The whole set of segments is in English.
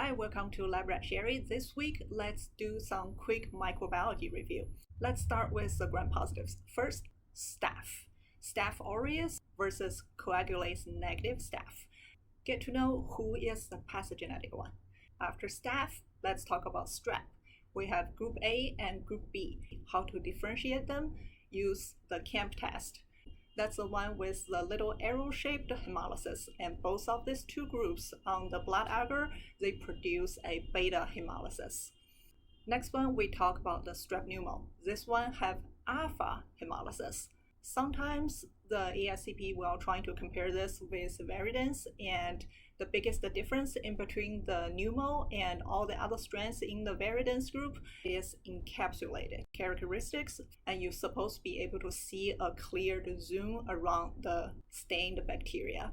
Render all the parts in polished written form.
Hi, welcome to Lab Rat Sherry. This week, let's do some quick microbiology review. Let's start with the gram-positives. First, Staph. Staph aureus versus coagulase negative Staph. Get to know who is the pathogenic one. After Staph, let's talk about Strep. We have group A and group B. How to differentiate them? Use the CAMP test. That's the one with the little arrow-shaped hemolysis, and both of these two groups on the blood agar, they produce a beta hemolysis. Next one, we talk about the strep pneumo. This one have alpha hemolysis. Sometimes the ASCP will try to compare this with viridans, and the biggest difference in between the pneumo and all the other strains in the viridans group is encapsulated characteristics, and you're supposed to be able to see a clear zoom around the stained bacteria.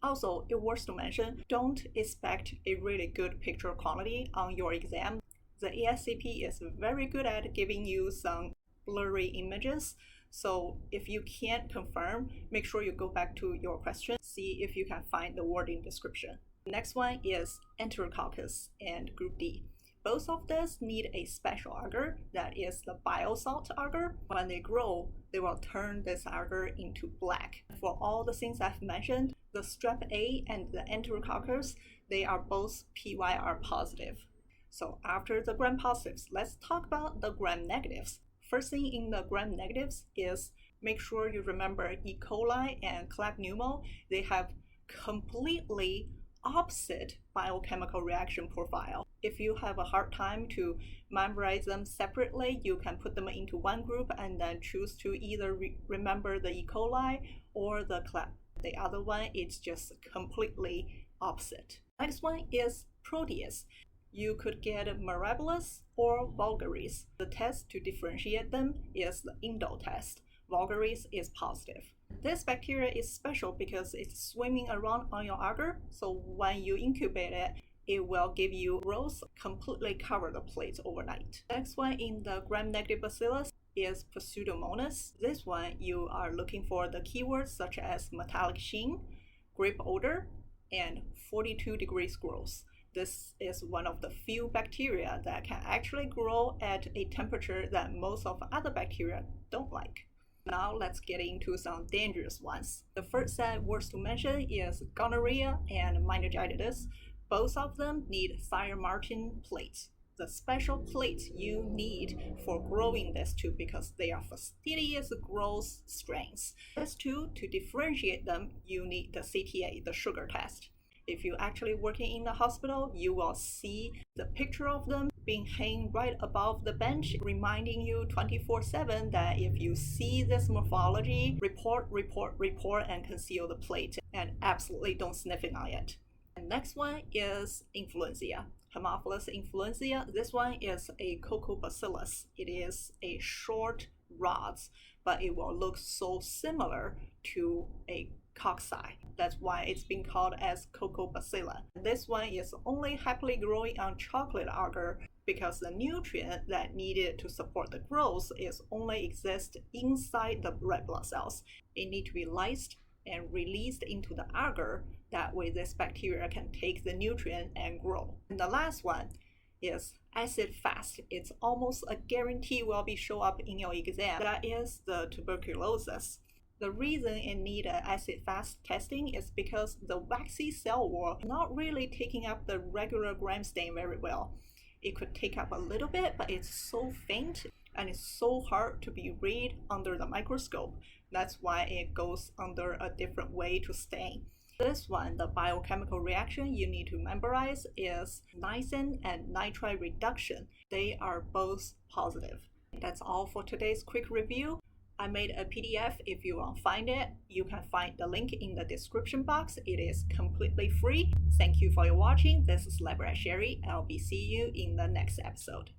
Also, it's worth to mention, don't expect a really good picture quality on your exam. The ASCP is very good at giving you some blurry images. So if you can't confirm, make sure you go back to your question, see if you can find the wording description. Next one is Enterococcus and group D. Both of these need a special agar, that is the biosalt agar. When they grow, they will turn this agar into black. For all the things I've mentioned, the strep A and the Enterococcus, they are both PYR positive. So after the gram-positives, let's talk about the gram-negatives. First thing in the gram-negatives is make sure you remember E. coli and Clap pneumo. They have completely opposite biochemical reaction profile. If you have a hard time to memorize them separately, you can put them into one group and then choose to either remember the E. coli or the Clap. The other one is just completely opposite. Next one is Proteus. You could get Mirabilis or Vulgaris. The test to differentiate them is the Indel test. Vulgaris is positive. This bacteria is special because it's swimming around on your agar, so when you incubate it, it will give you growth, completely cover the plate overnight. Next one in the gram-negative bacillus is Pseudomonas. This one you are looking for the keywords such as metallic sheen, grape odor, and 42 degrees growth. This is one of the few bacteria that can actually grow at a temperature that most of other bacteria don't like. Now let's get into some dangerous ones. The first set worth to mention is gonorrhea and meningitis. Both of them need Thyre-Martin plates. The special plates you need for growing these two because they are fastidious growth strains. These two, to differentiate them, you need the CTA, the sugar test. If you're actually working in the hospital, you will see the picture of them being hanging right above the bench, reminding you 24/7 that if you see this morphology, report, and conceal the plate, and absolutely don't sniff it on it. And next one is influenza. Haemophilus influenza. This one is a Coccobacillus. It is a short rods, but it will look so similar to a cocci. That's why it's been called as Coccobacilla. This one is only happily growing on chocolate agar because the nutrient that needed to support the growth is only exist inside the red blood cells. It need to be lysed and released into the agar. That way this bacteria can take the nutrient and grow. And the last one is acid fast. It's almost a guarantee will be show up in your exam. That is the tuberculosis. The reason it need an acid fast testing is because the waxy cell wall not really taking up the regular gram stain very well. It could take up a little bit, but it's so faint and it's so hard to be read under the microscope. That's why it goes under a different way to stain. This one, the biochemical reaction you need to memorize is niacin and nitrite reduction. They are both positive. That's all for today's quick review. I made a PDF. If you want to find it, you can find the link in the description box. It is completely free. Thank you for your watching. This is Lab Rat Sherry. I'll be seeing you in the next episode.